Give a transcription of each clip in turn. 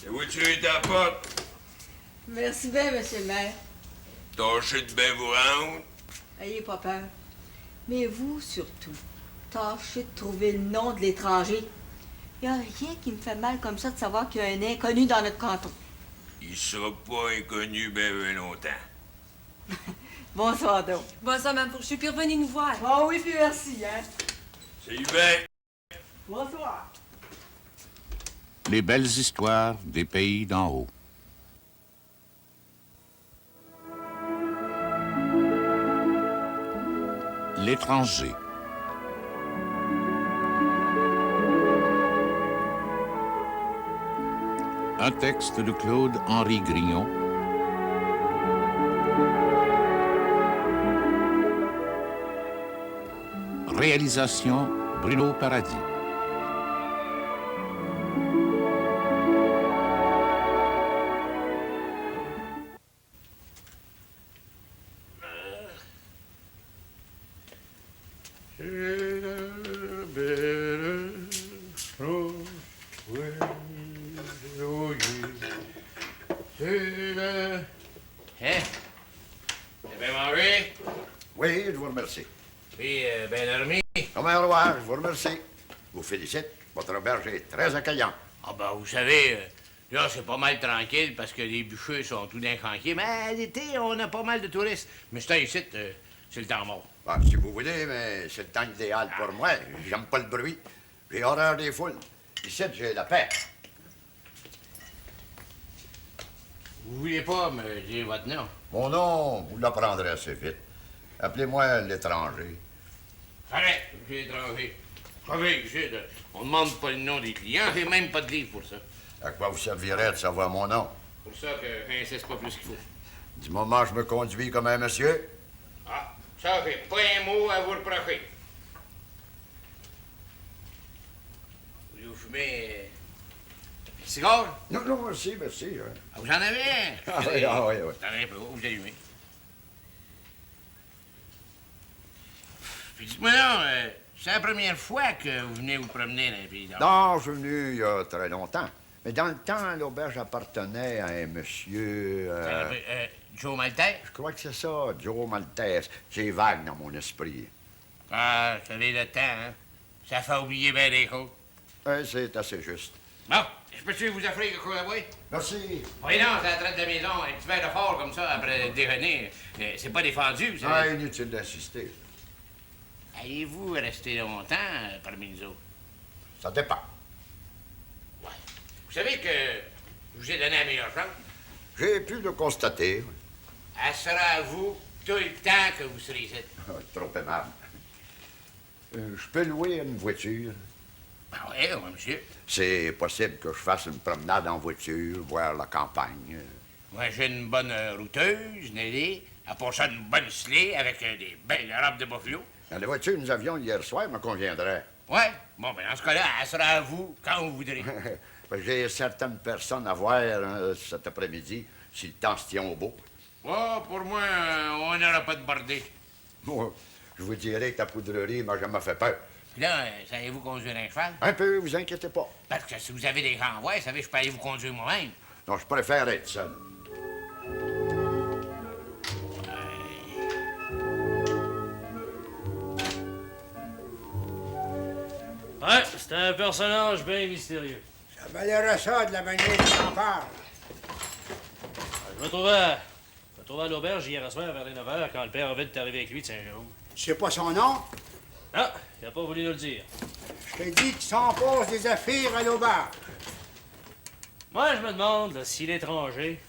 La voiture est à la porte. Merci bien, monsieur le maire. Tâchez de bien vous rendre. Ayez pas peur. Mais vous, surtout, tâchez de trouver le nom de l'étranger. Il n'y a rien qui me fait mal comme ça de savoir qu'il y a un inconnu dans notre canton. Il sera pas inconnu bien longtemps. Bonsoir, donc. Bonsoir, Mme Fourchu. Puis revenez nous voir. Ah oui, puis merci, hein. Salut bien. Bonsoir. Les belles histoires des pays d'en haut. L'étranger. Un texte de Claude-Henri Grignon. Réalisation Bruno Paradis. Hein? T'as bien mangé? Oui, je vous remercie. Puis, bien dormi? Comme un roi, je vous remercie. Je vous félicite. Votre auberge est très accueillante. Ah ben, vous savez, là, c'est pas mal tranquille parce que les bûcheux sont tout d'un cranqués. Mais à l'été, on a pas mal de touristes. Mais c'est ici, c'est le temps mort. Bon, si vous voulez, mais c'est le temps idéal pour moi. J'aime pas le bruit. J'ai horreur des foules. Ici, j'ai la paix. Vous voulez pas me dire votre nom? Mon nom, vous l'apprendrez assez vite. Appelez-moi l'étranger. Arrête, j'ai étranger. Vous savez, on demande pas le nom des clients, j'ai même pas de livre pour ça. À quoi vous servirait de savoir mon nom? Pour ça que j'insiste pas plus qu'il faut. Du moment que je me conduis comme un monsieur? Ah, ça fait pas un mot à vous reprocher. Vous fumez un cigare? Non, non, merci, merci. Hein. Ah, vous en avez un? Ah oui, ah oui, oui. Attendez un peu, vous allumez. Puis dites-moi non, c'est la première fois que vous venez vous promener dans les pays d'Or. Non, je suis venu il y a très longtemps. Mais dans le temps, l'auberge appartenait à un monsieur... Joe Maltais? Je crois que c'est ça, Joe Maltese. C'est vague dans mon esprit. Ah, vous savez, le temps, hein? Ça fait oublier bien des choses. Oui, c'est assez juste. Bon, je peux-tu vous offrir quelque chose à boire? Merci. Oui, non, c'est la traite de maison. Un petit verre de fort comme ça après le déjeuner. C'est pas défendu, vous savez. Ah, inutile d'insister. Allez-vous rester longtemps parmi nous autres? Ça dépend. Ouais. Vous savez que je vous ai donné la meilleure chance. J'ai pu le constater. Elle sera à vous tout le temps que vous serez ici. Trop aimable. Je peux louer une voiture. Ah oui, monsieur. C'est possible que je fasse une promenade en voiture, voir la campagne. Moi, j'ai une bonne routeuse, Nelly. À part ça, une bonne slée avec des belles robes de buffalo. Dans la voiture que nous avions hier soir me conviendrait. Ouais. Bon, ben dans ce cas-là, elle sera à vous quand vous voudrez. J'ai certaines personnes à voir cet après-midi, si le temps se tient au beau. Oh, pour moi, on n'aura pas de bordée. Moi, je vous dirais que ta poudrerie m'a jamais fait peur. Puis là, savez-vous conduire un cheval? Un peu, vous inquiétez pas. Parce que si vous avez des renvois, vous savez, je peux aller vous conduire moi-même. Non, je préfère être seul. Ouais, c'est un personnage bien mystérieux. Ça m'aiderait ça de la manière dont t'en parles. Je me trouvais à l'auberge hier soir vers les 9h quand le père Ovid est arrivé avec lui de Saint-Jérôme. Tu sais pas son nom? Ah, il a pas voulu nous le dire. Je t'ai dit qu'il s'en passe des affaires à l'auberge. Moi, je me demande là, si l'étranger,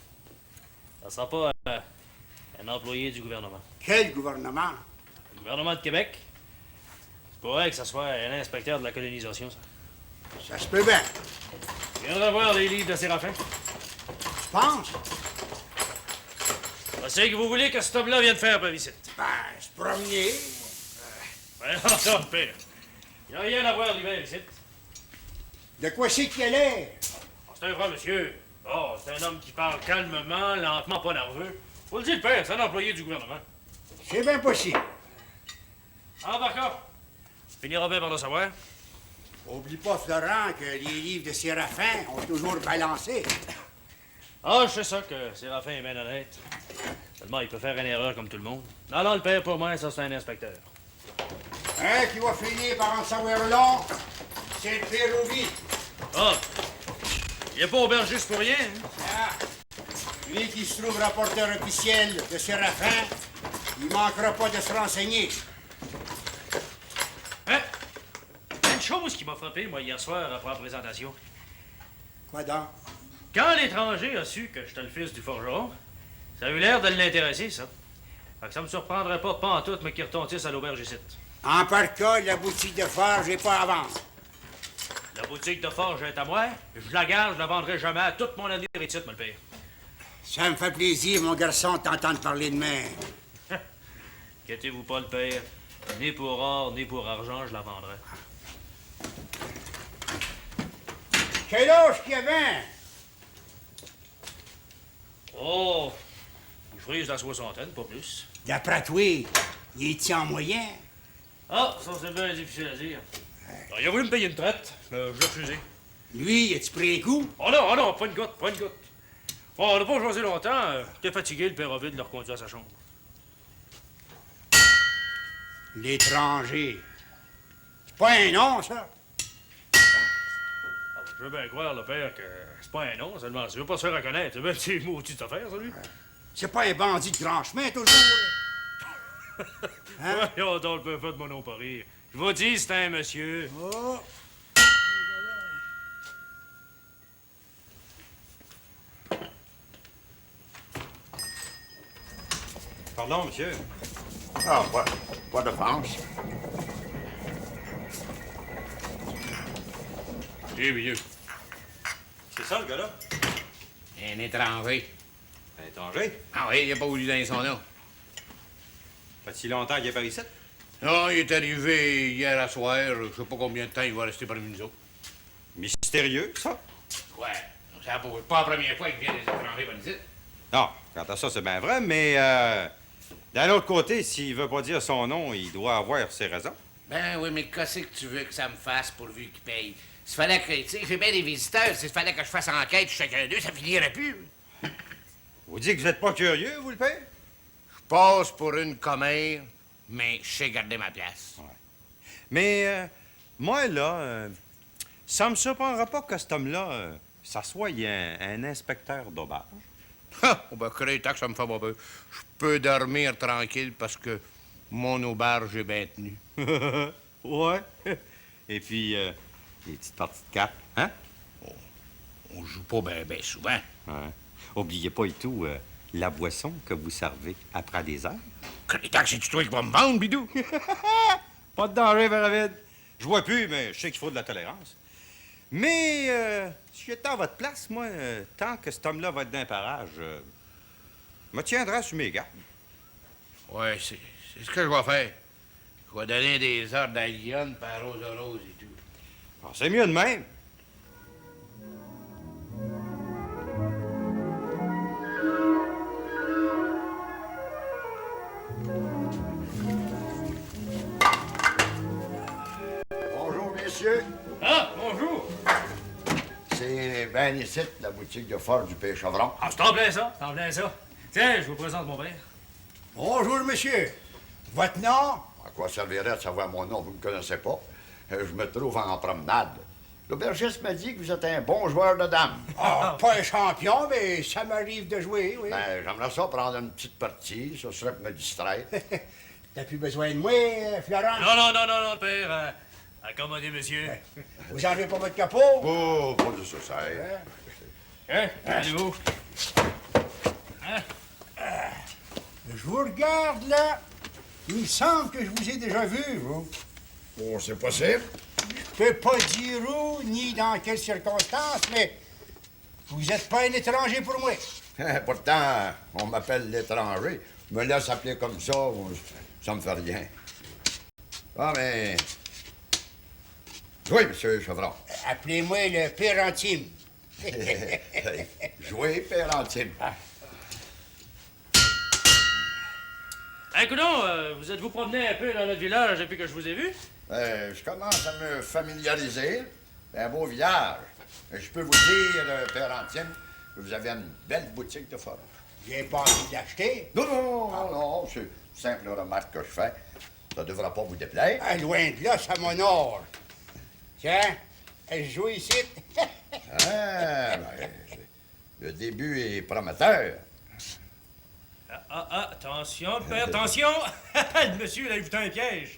ça sera pas un employé du gouvernement. Quel gouvernement? Le gouvernement de Québec? C'est pas vrai que ça soit un inspecteur de la colonisation, ça. Ça se peut bien. Je viendrai voir les livres de Séraphin. Tu penses? C'est que vous voulez que cet homme-là vienne faire ma visite. Ben, se promener. Ouais, non, le père. Il n'y a rien à voir l'hiver ici. De quoi c'est qu'il a l'air? C'est un vrai monsieur. Oh, c'est un homme qui parle calmement, lentement, pas nerveux. Faut le dire, le père, c'est un employé du gouvernement. C'est bien possible. Ah, d'accord. Tu finiras bien par le savoir. Oublie pas, Florent, que les livres de Séraphin ont toujours balancé. Ah, je sais ça que Séraphin est bien honnête. Seulement, il peut faire une erreur comme tout le monde. Non, non, le père, pour moi, ça, c'est un inspecteur. Un qui va finir par en savoir long, c'est le Pérovi. Ah! Il est pas aubergiste pour rien, hein? Ah, lui qui se trouve rapporteur officiel de Séraphin, il manquera pas de se renseigner. Hein? Il y a une chose qui m'a frappé, moi, hier soir, après la présentation. Quoi donc? Quand l'étranger a su que j'étais le fils du forgeron, ça a eu l'air de l'intéresser, ça. Fait que ça me surprendrait pas pantoute, mais qu'il retontisse à l'auberge ici. En par cas, la boutique de forge n'est pas à vendre. La boutique de forge est à moi. Je la garde, je la vendrai jamais à toute mon avenir ici, me le père. Ça me fait plaisir, mon garçon, de t'entendre parler de main. Inquiétez-vous pas, le père. Ni pour or, ni pour argent, je la vendrai. Quel âge qu'il y avait? Oh! Il frise la soixantaine, pas plus. D'après toi, il est en moyen? Ah, ça, c'est bien difficile à dire. Il a voulu me payer une traite. Je l'ai refusé. Lui, as-tu pris un coup? Oh non, pas une goutte, pas une goutte. Bon, on n'a pas choisi longtemps. T'es fatigué, le père a vite de le reconduire à sa chambre. L'étranger. C'est pas un nom, ça? Ah, je veux bien croire, le père, que c'est pas un nom, seulement. Tu veux pas se faire reconnaître. Ben, c'est une maudite affaire, ça, lui. C'est pas un bandit de grand chemin, toujours. Hein? Voyons donc, le père fait de mon nom pas rire. Je vous dis, c'est un monsieur. Oh! Pardon, monsieur. Ah, pas d'offense. Eh, vieux. C'est ça, le gars-là? Un étranger. Un étranger? Ah oui, il a pas voulu donner son nom. Fait-il longtemps qu'il est par ici? Non, il est arrivé hier à soir. Je sais pas combien de temps il va rester parmi nous autres. Mystérieux, ça? Ouais. C'est pas la première fois qu'il vient des étrangers par ici. Non, quant à ça, c'est bien vrai, mais d'un autre côté, s'il veut pas dire son nom, il doit avoir ses raisons. Ben oui, mais qu'est-ce que tu veux que ça me fasse pourvu qu'il paye? S'il fallait que, tu sais, j'ai bien des visiteurs, s'il fallait que je fasse enquête chacun d'eux, ça finirait plus. Vous dites que vous êtes pas curieux, vous, le père? Je passe pour une commère, mais je sais garder ma place. Mais moi, là, ça me surprendra pas que cet homme-là, ça soit un inspecteur d'auberge. Ha! On va créer que ça me fait pas peur. Je peux dormir tranquille parce que mon auberge est bien tenue. Ouais. Et puis, les petites parties de cartes, hein? On joue pas bien souvent. Ouais. Oubliez pas et tout la boisson que vous servez après des heures. Créer que c'est toi qui vas me vendre, bidou. Pas de danger, Veravid. Je vois plus, mais je sais qu'il faut de la tolérance. Mais si j'étais à votre place, moi, tant que cet homme-là va être d'un parage, je me tiendrai sur mes gardes. Ouais, c'est ce que je vais faire. Je vais donner des ordres à Lyon par rose à rose et tout. Ah, c'est mieux de même. Bonjour, messieurs. Ah, bonjour! C'est ben ici, la boutique de forge du Père Chevron. Ah, c'est en plein ça, c'est en plein ça. Tiens, je vous présente mon père. Bonjour, monsieur. Votre nom? À quoi servirait de savoir mon nom? Vous ne me connaissez pas. Je me trouve en promenade. L'aubergiste m'a dit que vous êtes un bon joueur de dames. Ah, pas un champion, mais ça m'arrive de jouer, oui. Ben, j'aimerais ça prendre une petite partie. Ça serait pour me distraire. T'as plus besoin de moi, Florent? Non, père. Accommodez, monsieur. Vous enlevez pas votre capot? Oh, pas nécessaire. Hein? Allez-vous? Je vous regarde, là. Il me semble que je vous ai déjà vu, vous. Oh, c'est possible. Je peux pas dire où, ni dans quelles circonstances, mais vous êtes pas un étranger pour moi. Pourtant, on m'appelle l'étranger. Je me laisse appeler comme ça me fait rien. Ah, mais... Oui, monsieur Chevron. Appelez-moi le père intime. Jouez, père intime. Hey, coudonc, vous êtes-vous promené un peu dans notre village depuis que je vous ai vu? Je commence à me familiariser. C'est un beau village. Je peux vous dire, Père Antienne, que vous avez une belle boutique de forage. J'ai pas envie de l'acheter. Non, c'est une simple remarque que je fais. Ça ne devra pas vous déplaire. Ah, loin de là, ça m'honore. Tiens, je joue ici. Le début est prometteur. Attention, père, attention! Le monsieur, il a ajouté un piège.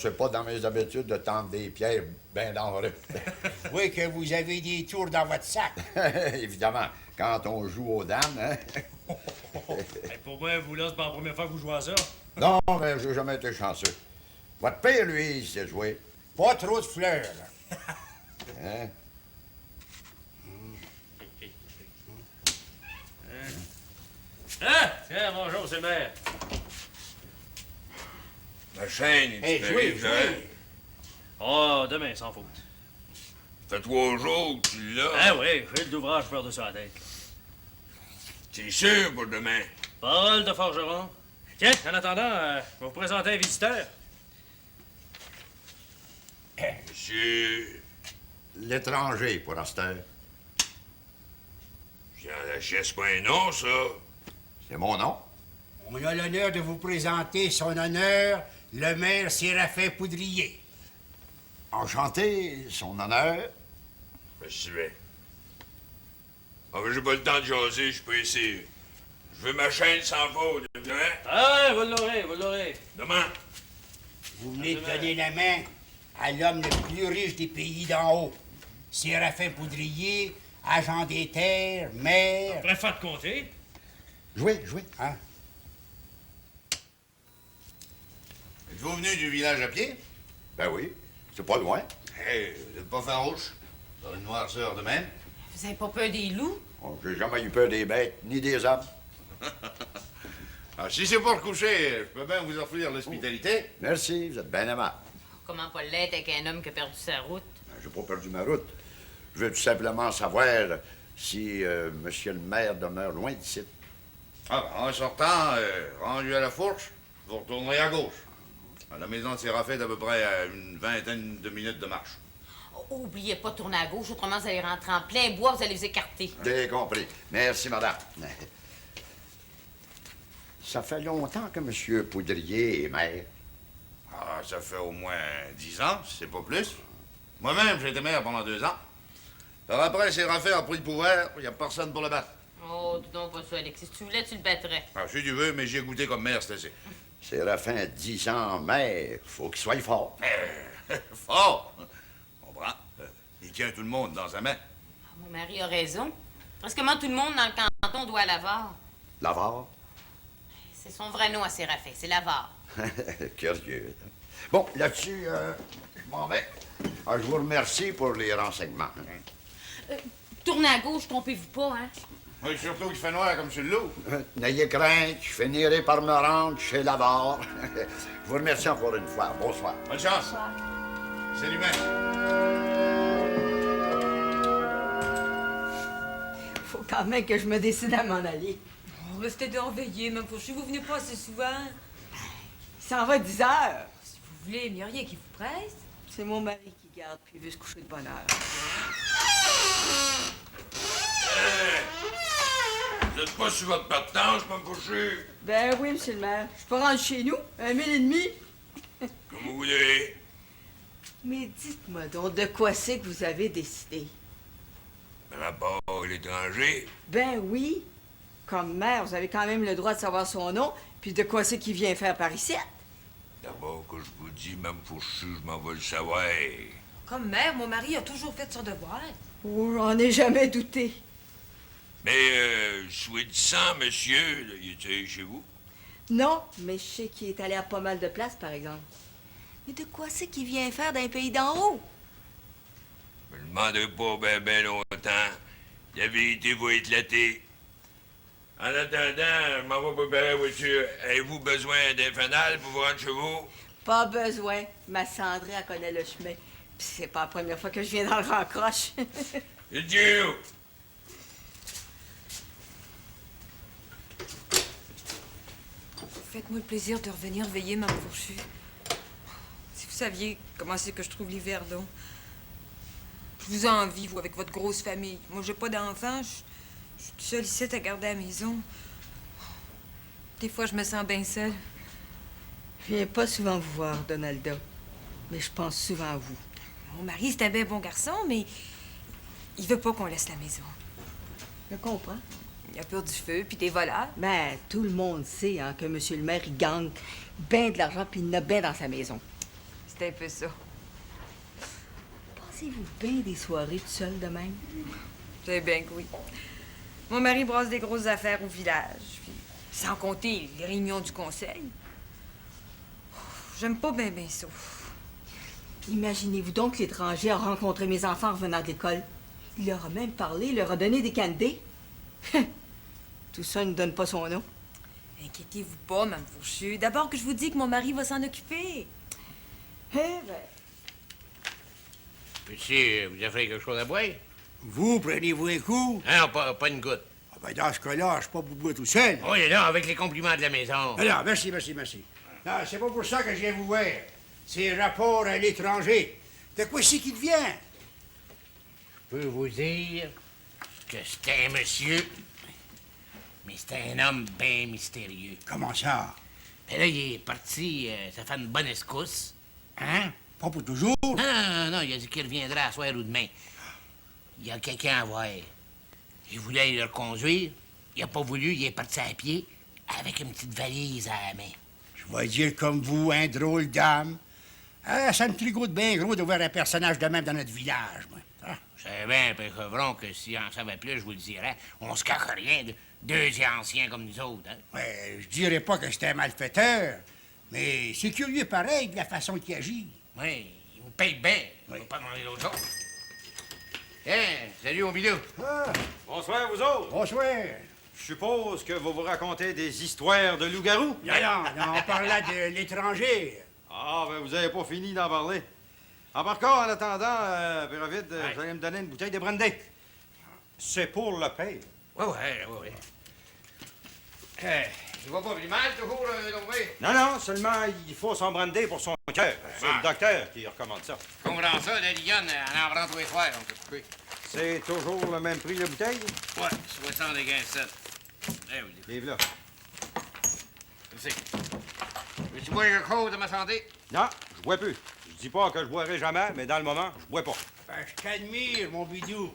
C'est pas dans mes habitudes de tendre des pierres bien dangereuses. Oui, que vous avez des tours dans votre sac. Évidemment, quand on joue aux dames, hein? Pour moi, vous, là, c'est pas la première fois que vous jouez à ça. Non, mais j'ai jamais été chanceux. Votre père, lui, il sait jouer. Pas trop de fleurs. Hein? Hein? Tiens, bonjour, c'est le maire. Ma chaîne est Hey, jouez, jouez. Oh, demain, sans faute. Ça fait 3 jours que tu l'as. Ah oui, fil d'ouvrage peur sur la tête. C'est sûr pour demain. Parole de forgeron. Tiens, en attendant, je vais vous présenter un visiteur. Monsieur L'étranger, pour Astor. Jean Lachesse, pas un nom, ça. C'est mon nom. On a l'honneur de vous présenter son honneur, le maire Séraphin Poudrier. Enchanté, son honneur. Monsieur. Ah, mais j'ai pas le temps de jaser, je suis pressé. Je veux ma chaîne sans faute, demain. Ah, vous l'aurez, vous l'aurez. Demain. Vous venez de donner la main à l'homme le plus riche des pays d'en haut. Séraphin Poudrier, agent des terres, maire. Préfet de comté. Jouez. Hein? Êtes-vous venu du village à pied? Ben oui, c'est pas loin. Hey, vous n'êtes pas farouche? Dans une noirceur de même? Vous avez pas peur des loups? J'ai jamais eu peur des bêtes, ni des hommes. Ah, si c'est pour coucher, je peux bien vous offrir l'hospitalité. Merci, vous êtes bien aimable. Comment pas l'être avec un homme qui a perdu sa route? J'ai pas perdu ma route. Je veux tout simplement savoir si monsieur le maire demeure loin d'ici. Ah, ben, en sortant, rendu à la fourche, vous retournerez à gauche. La maison de Séraphin est à peu près à une vingtaine de minutes de marche. Oh, oubliez pas de tourner à gauche, autrement vous allez rentrer en plein bois, vous allez vous écarter. J'ai compris. Merci, madame. Ça fait longtemps que monsieur Poudrier est maire. Ah, ça fait au moins 10 ans, si c'est pas plus. Moi-même, j'ai été maire pendant 2 ans. Alors après, Séraphin a pris le pouvoir, il n'y a personne pour le battre. Oh, dis donc pas ça, Alexis. Si tu voulais, tu le battrais. Ah, si tu veux, mais j'ai goûté comme maire, c'est assez. Séraphin, 10 ans maire, faut qu'il soit fort. Fort! Comprends? Il tient tout le monde dans sa main. Ah, mon mari a raison. Presquement tout le monde dans le canton doit à Lavare. L'avare? C'est son vrai nom à Séraphin, c'est Lavare. Curieux. Bon, là-dessus, je m'en vais. Ah, je vous remercie pour les renseignements. Tournez à gauche, trompez-vous pas, hein? Oui, surtout qu'il fait noir comme sur le loup. N'ayez crainte, je finirai par me rendre chez l'avare. Je vous remercie encore une fois. Bonsoir. Bonne chance. C'est lui-même. Faut quand même que je me décide à m'en aller. Oh, restez donc veillés, même Fourchu, vous venez pas assez souvent. Il s'en va à 10 heures. Si vous voulez, il n'y a rien qui vous presse. C'est mon mari qui garde, puis il veut se coucher de bonne heure. Vous êtes pas sur votre partance, ma coucher. Ben oui, monsieur le maire. Je peux rentrer chez nous, 1 000 et demi. Comme vous voulez. Mais dites-moi donc, de quoi c'est que vous avez décidé? Par rapport à l'étranger, Ben oui. Comme maire, vous avez quand même le droit de savoir son nom, puis de quoi c'est qu'il vient faire par ici. d'abord que je vous dis, même Fourchu, je m'en vais le savoir. Comme mère, mon mari a toujours fait son devoir. Oh, j'en ai jamais douté. Mais, soi-disant, monsieur, là, il était chez vous? Non, mais je sais qu'il est allé à pas mal de places, par exemple. Mais de quoi c'est qu'il vient faire d'un pays d'en haut? Je me demanderai pas ben longtemps. La vérité va éclater. En attendant, je m'en vais préparer la voiture. Avez-vous besoin d'un fanal pour vous rendre chez vous? Pas besoin. Ma Cendrée, elle connaît le chemin. Puis c'est pas la première fois que je viens dans le raccroche. Et Dieu! Faites-moi le plaisir de revenir veiller, Mme Fourchu. Si vous saviez comment c'est que je trouve l'hiver long. Je vous envie, vous, avec votre grosse famille. Moi, j'ai pas d'enfants. Je suis seule ici à garder à la maison. Des fois, je me sens bien seule. Je viens pas souvent vous voir, Donalda, mais je pense souvent à vous. Mon mari, c'est un bien bon garçon, mais il veut pas qu'on laisse la maison. Je comprends. Il a peur du feu, puis des voleurs. Ben, tout le monde sait hein, que monsieur le maire, il gagne bien de l'argent, puis il en a bien dans sa maison. C'est un peu ça. Pensez-vous bien des soirées tout seul de même? C'est bien que oui. Mon mari brasse des grosses affaires au village, puis sans compter les réunions du conseil. J'aime pas bien ça. Imaginez-vous donc que l'étranger a rencontré mes enfants en revenant de l'école. Il leur a même parlé, il leur a donné des candidats. Tout ça ne donne pas son nom. Inquiétez-vous pas, Mme Fourchu. D'abord que je vous dis que mon mari va s'en occuper. Eh ben, Petit, vous offrez quelque chose à boire? Vous, prenez-vous un coup? Non, pas une goutte. Ah ben dans ce cas-là, je suis pas boubou tout seul. Oui, non, avec les compliments de la maison. Non, non, merci. Non, c'est pas pour ça que je viens vous voir. C'est rapport à l'étranger. De quoi c'est qu'il vient? Je peux vous dire que c'est un monsieur, mais c'est un homme bien mystérieux. Comment ça? Mais là, il est parti, ça fait une bonne escousse. Hein? Pas pour toujours? Non, il a dit qu'il reviendra à soir ou demain. Il y a quelqu'un à voir. Il voulait aller le reconduire. Il a pas voulu, il est parti à pied avec une petite valise à la main. Je vais dire comme vous, un drôle d'âme. Ah, ça me trigote bien gros de voir un personnage de même dans notre village, moi. Ah. Je savais bien, Père Chevron, que si on savait plus, je vous le dirais, on se cache rien de deux anciens comme nous autres, hein? Ouais, je dirais pas que c'était un malfaiteur, mais c'est curieux pareil de la façon qu'il agit. Oui, il vous paye bien. Il Oui. va pas demander l'autre chose. Hein, salut, au bidou. Ah, Bonsoir, vous autres. bonsoir. Je suppose que vous vous racontez des histoires de loups-garous. Non, on parlait de l'étranger. Ah, ben vous avez pas fini d'en parler. En par contre, en attendant, Père Ovid, vous allez me donner une bouteille de brandy. C'est pour le paye. Oui. Il va pas plus mal, toujours, Lomé? Non, seulement il faut son brandy pour son cœur. C'est le docteur qui recommande ça. Comprends ça, la Lionne, elle en prend tous les soirs, on peut couper. C'est toujours le même prix, la bouteille? Ouais, 75 cents. Eh oui, Vive là. merci. Veux-tu boire quelque chose de ma santé? Non, je bois plus. Je dis pas que je boirai jamais, mais dans le moment, je bois pas. Ben, je t'admire, mon bidou.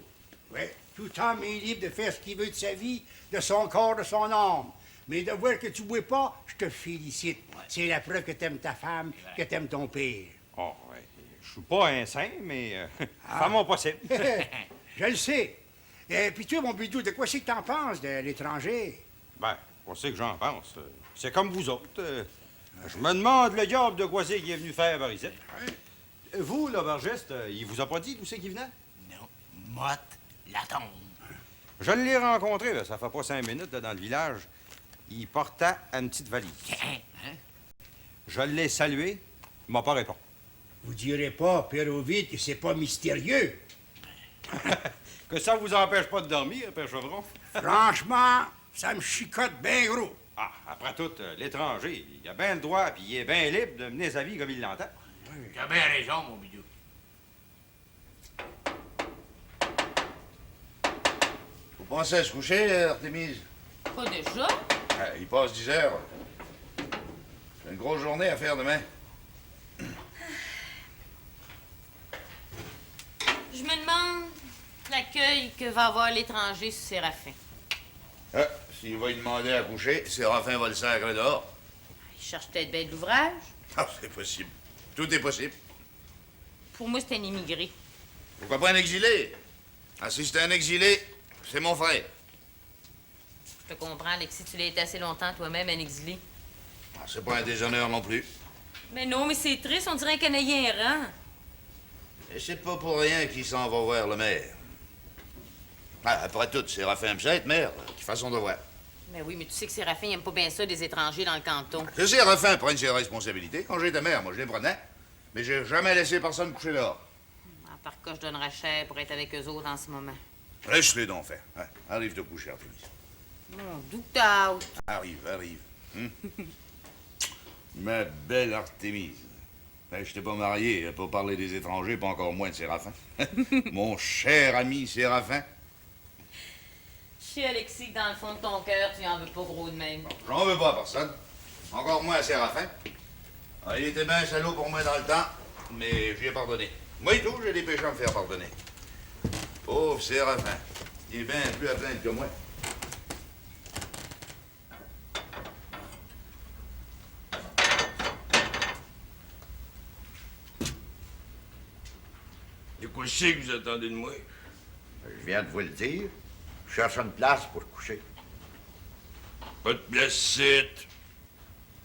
Oui, tout homme est libre de faire ce qu'il veut de sa vie, de son corps, de son âme. Mais de voir que tu bois pas, je te félicite. C'est la preuve que t'aimes ta femme, que t'aimes ton père. Oh, ouais. Je suis pas un saint, mais fais mon possible. Je le sais. Et puis toi, mon bidou, de quoi c'est que t'en penses de l'étranger? Ben, on sait que j'en pense. C'est comme vous autres. Je me demande le diable de quoi c'est qu'il est venu faire par ici. Vous, l'aubergiste, il vous a pas dit d'où c'est qu'il venait? Non, Motte la tombe. Je l'ai rencontré, là, ça fait pas 5 minutes, là, dans le village. Il portait une petite valise. Hein? Je l'ai salué, il m'a pas répondu. Vous direz pas, Père Ovid, que c'est pas mystérieux. Que ça vous empêche pas de dormir, Père Chevron? Franchement, ça me chicote bien gros. Ah, après tout, l'étranger, il a bien le droit, puis il est bien libre de mener sa vie comme il l'entend. Tu as bien raison, mon bidou. Vous pensez à se coucher, Artémise? Pas déjà? Il passe 10 heures. J'ai une grosse journée à faire demain. Je me demande l'accueil que va avoir l'étranger sur Séraphin. Ah, s'il va lui demander à coucher, Séraphin va le sacrer dehors. Il cherche peut-être bien de l'ouvrage. Ah, c'est possible. Tout est possible. Pour moi, c'est un immigré. Pourquoi pas un exilé? Ah, si c'est un exilé, c'est mon frère. Je te comprends, Alexis, tu l'as été assez longtemps toi-même, un exilé. Ah, c'est pas un déshonneur non plus. Mais non, mais c'est triste, on dirait un Canadien errant. Et c'est pas pour rien qu'il s'en va voir le maire. Ah, après tout, Séraphin Pchette, maire, qui fasse son devoir. Mais oui, mais tu sais que Séraphin, il aime pas bien ça, des étrangers dans le canton. Que Séraphin prenne ses responsabilités. Quand j'étais maire, moi, je les prenais. Mais j'ai jamais laissé personne coucher dehors. À part que je donnerais cher pour être avec eux autres en ce moment. Laisse-les donc faire. Hein? Arrive te coucher, Artémis. Mon doute out. Arrive. Ma belle Artémise. Ben, je t'ai pas marié pour parler des étrangers, pas encore moins de Séraphin. Mon cher ami Séraphin. Je sais, Alexis, que dans le fond de ton cœur, tu en veux pas gros de même. J'en veux pas à personne. Encore moins à Séraphin. Ah, il était bien salaud pour moi dans le temps, mais j'y ai pardonné. Moi et tout, j'ai des péchés à me faire pardonner. Pauvre Séraphin. Il est bien plus à plaindre que moi. Et quoi c'est que vous attendez de moi? Je viens de vous le dire. Je cherche une place pour coucher. Pas de place site.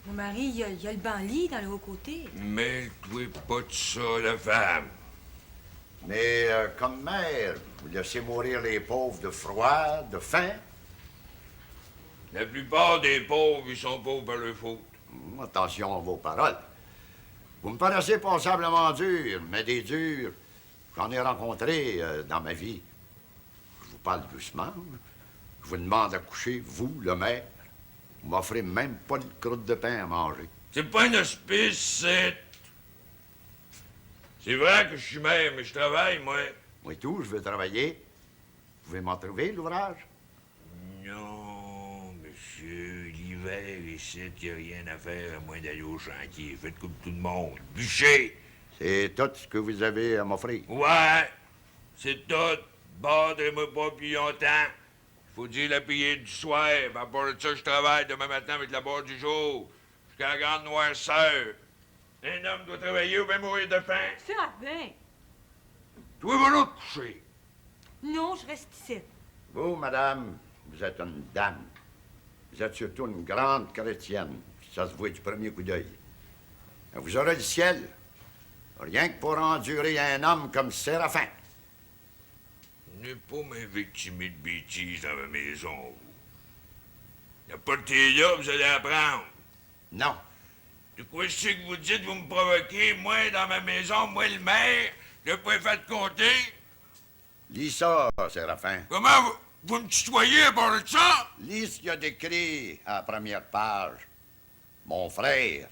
Mon mari, il y a le banc-lit dans le haut côté. Mêle-toi pas de ça, la femme. Mais comme mère, vous laissez mourir les pauvres de froid, de faim? La plupart des pauvres, ils sont pauvres par leur faute. Attention à vos paroles. Vous me paraissez passablement dur, mais des durs, j'en ai rencontré dans ma vie. Je vous parle doucement. Je vous demande à coucher, vous, le maire. Vous m'offrez même pas une croûte de pain à manger. C'est pas un hospice, c'est vrai que je suis maire, mais je travaille, moi. Moi et tout, je veux travailler. Vous pouvez m'en trouver, l'ouvrage? Non, monsieur, l'hiver, ici, il n'y a rien à faire à moins d'aller au chantier. Faites comme tout le monde. Bûcher! C'est tout ce que vous avez à m'offrir. Ouais, c'est tout. Bardez-moi pas plus longtemps. Faut dire la prière du soir. À part de ça, je travaille demain matin avec la barre du jour. Jusqu'à la grande noirceur. Un homme doit travailler ou bien mourir de faim. Ça va. Toi, va l'autre coucher. Non, je reste ici. Vous, madame, vous êtes une dame. Vous êtes surtout une grande chrétienne. Ça se voit du premier coup d'œil. Vous aurez le ciel. Rien que pour endurer un homme comme Séraphin. Ne pas m'invectimer de bêtises dans ma maison, vous. Y a pas de thé là, vous allez apprendre. Non. De quoi c'est que vous dites, vous me provoquez, moi, dans ma maison, moi, le maire, le préfet de comté? Lis ça, Séraphin. Comment vous me tutoyez à part de ça? Lis ce qu'il y a décrit à la première page. Mon frère.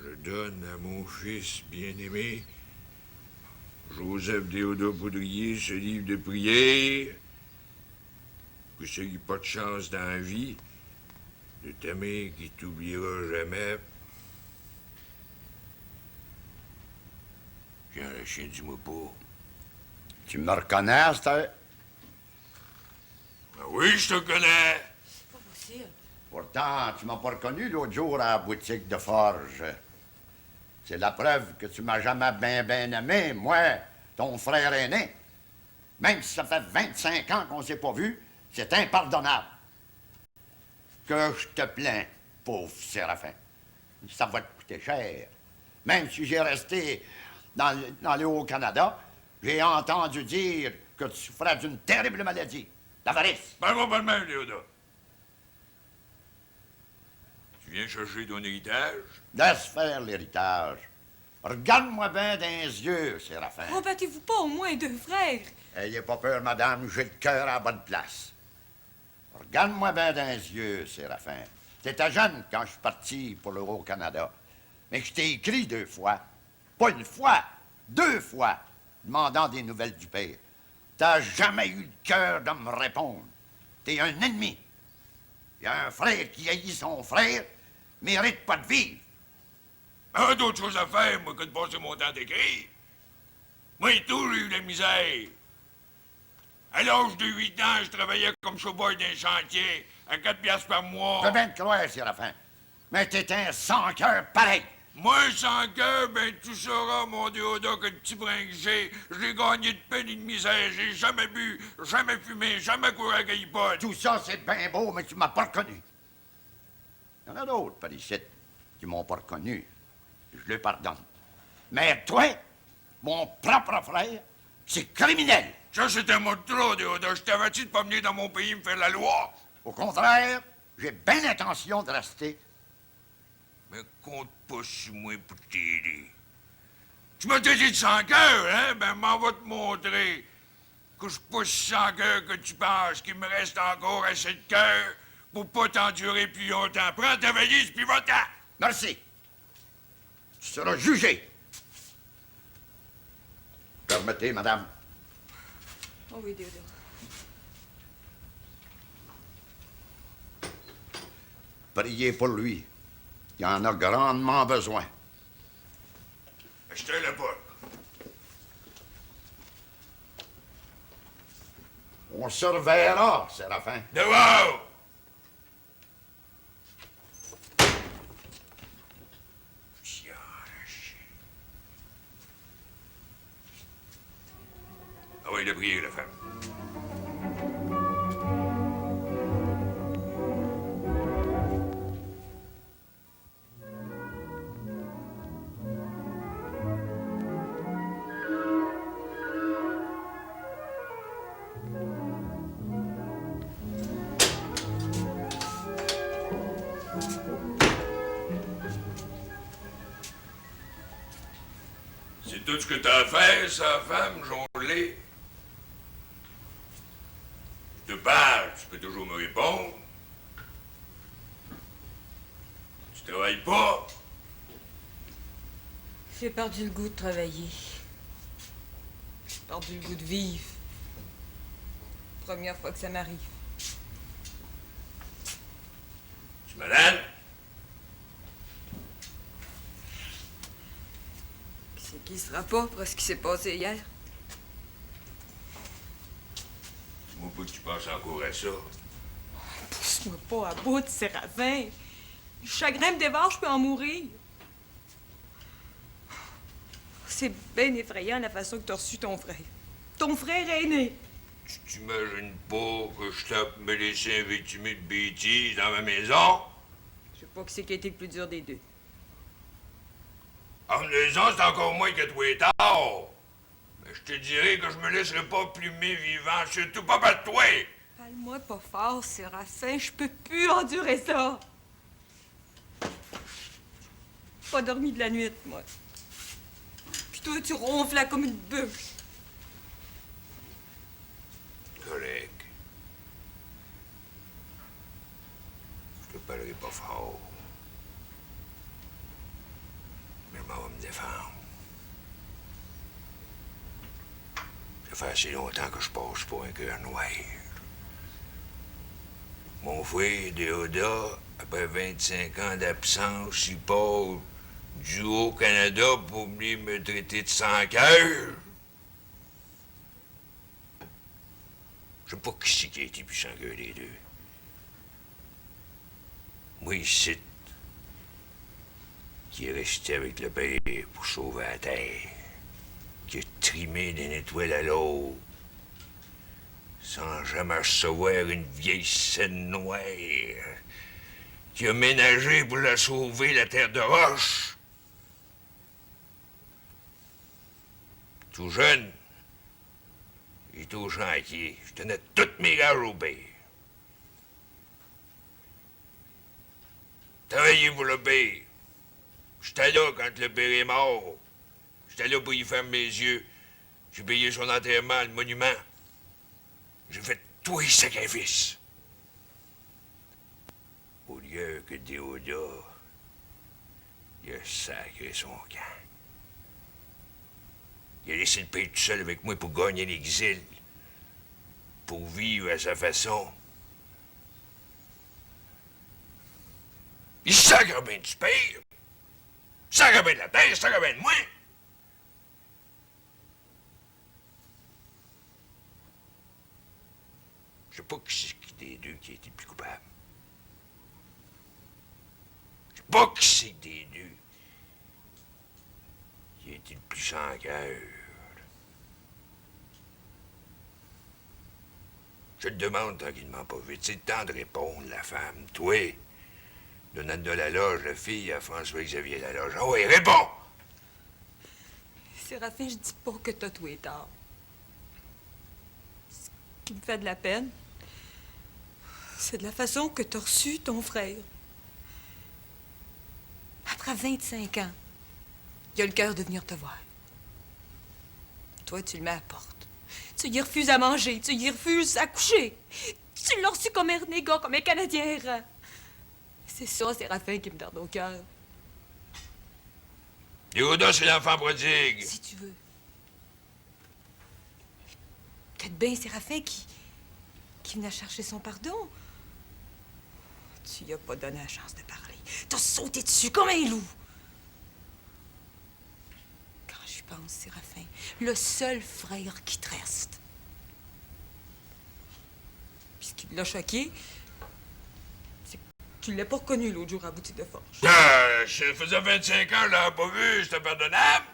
Je donne à mon fils bien-aimé, Joseph Théodore Poudrier, ce livre de prière, que ça n'ait pas de chance dans la vie, de ta mère qui t'oubliera jamais. Jean Lachien, dis-moi pas. Tu me reconnais, c'est? Ah oui, je te connais. C'est pas possible. Pourtant, tu m'as pas reconnu l'autre jour à la boutique de forge. C'est la preuve que tu m'as jamais bien aimé, moi, ton frère aîné. Même si ça fait 25 ans qu'on s'est pas vu, c'est impardonnable. Que je te plains, pauvre Séraphin. Ça va te coûter cher. Même si j'ai resté dans le Haut-Canada, j'ai entendu dire que tu souffrais d'une terrible maladie, l'avarice. Parle-moi pas de même, Théodore. Tu viens chercher ton héritage? Laisse faire l'héritage. Regarde-moi bien dans les yeux, Séraphin. Oh, battez-vous pas au moins deux frères. Ayez pas peur, madame, j'ai le cœur à la bonne place. Regarde-moi bien dans les yeux, Séraphin. T'étais jeune quand je suis parti pour le Haut-Canada. Mais je t'ai écrit 2 fois. Pas une fois, 2 fois, demandant des nouvelles du père. T'as jamais eu le cœur de me répondre. T'es un ennemi. Il y a un frère qui haït son frère, mérite pas de vivre. Ah, d'autres choses à faire, moi, que de passer mon temps d'écrire. Moi et tout, j'ai eu la misère. À l'âge de 8 ans, je travaillais comme chauffeur d'un chantier, à 4 piastres par mois. Je peux bien te croire, Séraphin. Mais t'es un sans-cœur pareil. Moi, sans cœur, ben, tu sauras, mon Théodore, que le petit brin que j'ai, je l'ai gagné de peine et de misère. J'ai jamais bu, jamais fumé, jamais couru à Gaillipod. Tout ça, c'est bien beau, mais tu m'as pas reconnu. Il y en a d'autres par ici qui m'ont pas reconnu. Je le pardonne. Mais toi, mon propre frère, c'est criminel. Ça, c'était un mot de trop, Théodore. Je t'avais-tu de pas venir dans mon pays me faire la loi? Au contraire, j'ai bien l'intention de rester. Mais compte pas sur moi pour t'aider. Tu m'as dit de sans cœur, hein? Ben, m'en va te montrer que je pousse sans cœur que tu penses qu'il me reste encore assez de cœur pour pas t'endurer plus longtemps. Prends ta valise puis va-t'en! Merci. Tu seras jugé. Permettez, madame. Oh oui, Théodore. Priez pour lui. Il en a grandement besoin. Achetez-le pas. On se reverra, Séraphin. Dehors! Ah oui, le prier, la femme. C'est tout ce que t'as à faire, sa femme, jongler? Je te parle, tu peux toujours me répondre. Tu travailles pas? J'ai perdu le goût de travailler. J'ai perdu le goût de vivre. Première fois que ça m'arrive. Tu es malade? C'est qui sera pas après ce qui s'est passé hier? Dis-moi pas que tu penses encore à ça. Pousse-moi pas à bout, Séraphin. Le chagrin me dévore, je peux en mourir. C'est bien effrayant la façon que t'as reçu ton frère. Ton frère aîné. Tu t'imagines pas que je tape me laisser invectiver de bêtises dans ma maison? Je sais pas qui c'est qui a été le plus dur des deux. En maison, c'est encore moins que toi et tard. Mais je te dirais que je me laisserai pas plumer vivant, surtout pas par toi. Parle-moi pas fort, Séraphin. Je peux plus endurer ça. Pas dormi de la nuit, moi. Puis toi, tu ronfles là comme une bûche. Correct. Je te parlerai pas fort. Mais je m'en vais me défendre. Ça fait assez longtemps que je passe pour un cœur noir. Mon frère, Déodat, après 25 ans d'absence, il part du Haut-Canada pour venir me traiter de sans-cœur. Je sais pas qui c'est qui a été plus sans-cœur des deux. Moi, ici, qui est resté avec le père pour sauver la terre, qui a trimé d'une étoile à l'autre, sans jamais recevoir une vieille scène noire, qui a ménagé pour la sauver la terre de roche. Tout jeune, il était au chantier. Je tenais toutes mes gages au père. Travaillez pour le père. J'étais là quand le père est mort. J'étais là pour y faire mes yeux. J'ai payé son enterrement, le monument. J'ai fait tous les sacrifices. Au lieu que Déodat, il a sacré son camp. Il a laissé le père tout seul avec moi pour gagner l'exil, pour vivre à sa façon. Il sacre bien du père, sacre bien de la terre, sacre bien de moi. Je sais pas qui c'est des deux qui a été le plus coupable. Je sais pas qui c'est des deux qui a été le plus sans cœur. Je te demande tranquillement pas vite. C'est le temps de répondre, la femme. Toi, Donald de la Loge, la fille à François-Xavier Laloge. Ah oui, réponds! Séraphin, je dis pas que t'as tout est tard. Ce qui me fait de la peine, c'est de la façon que t'as reçu ton frère. Après 25 ans, il a le cœur de venir te voir. Toi, tu le mets à la porte. Tu y refuses à manger, tu y refuses à coucher. Tu l'as reçu comme un renégat, comme un Canadien errant. C'est ça, Séraphin, qui me tarde au cœur. Déodat, c'est l'enfant prodigue. Si tu veux. Peut-être bien Séraphin qui venait chercher son pardon. Tu y as pas donné la chance de parler. T'as sauté dessus comme un loup. Quand j'y pense, Séraphin, le seul frère qui te reste. Puis ce qui l'a choqué, c'est que tu l'as pas reconnu l'autre jour à la boutique de forge. Je faisais 25 ans, je l'avais pas vu, c'était pardonnable.